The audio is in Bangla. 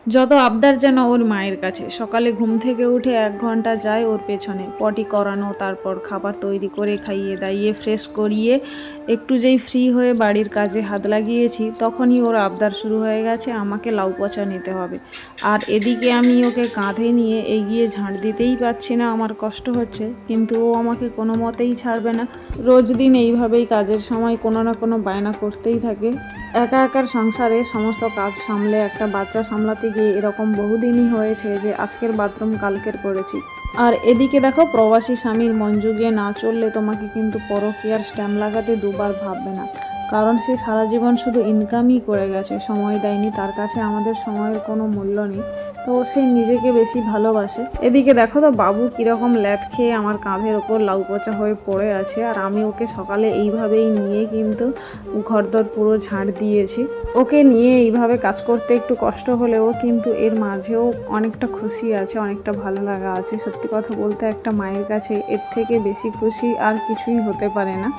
যত আবদার যেন ওর মায়ের কাছে। সকালে ঘুম থেকে উঠে 1 ঘন্টা যায় ওর পেছনে, পটি করানো, তারপর খাবার তৈরি করে খাইয়ে দাইয়ে ফ্রেশ করিয়ে একটু যেই ফ্রি হয়ে বাড়ির কাজে হাত লাগিয়েছি তখনই ওর আবদার শুরু হয়ে গেছে আমাকে লাউ পচা নিতে হবে। আর এদিকে আমি ওকে কাঁধে নিয়ে এগিয়ে ঝাঁট দিতেই পারছি না, আমার কষ্ট হচ্ছে, কিন্তু ও আমাকে কোনো মতেই ছাড়বে না। রোজ দিন এইভাবেই কাজের সময় কোনো না কোনো বায়না করতেই থাকে। একা একার সংসারে সমস্ত কাজ সামলে একটা বাচ্চা সামলাতে গিয়ে এরকম বহুদিনই হয়েছে যে আজকের বাথরুম কালকের করেছি। আর এদিকে দেখো, প্রবাসী স্বামীর মন জুগিয়ে না চললে তোমাকে কিন্তু পরকীয়ার স্ট্যাম্প লাগাতে দুবার ভাববে না, কারণ সে সারা জীবন শুধু ইনকামই করে গেছে, সময় দেয়নি, তার কাছে আমাদের সময়ের কোনো মূল্য নেই, তো সে নিজেকে বেশি ভালোবাসে। এদিকে দেখো তো বাবু কীরকম ল্যাদ খেয়ে আমার কাঁধের ওপর লাউ পচা হয়ে পড়ে আছে, আর আমি ওকে সকালে এইভাবেই নিয়ে কিন্তু ঘরদর পুরো ঝাড় দিয়েছি। ওকে নিয়ে এইভাবে কাজ করতে একটু কষ্ট হলেও কিন্তু এর মাঝেও অনেকটা খুশি আছে, অনেকটা ভালো লাগা আছে। সত্যি কথা বলতে একটা মায়ের কাছে এর থেকে বেশি খুশি আর কিছুই হতে পারে না।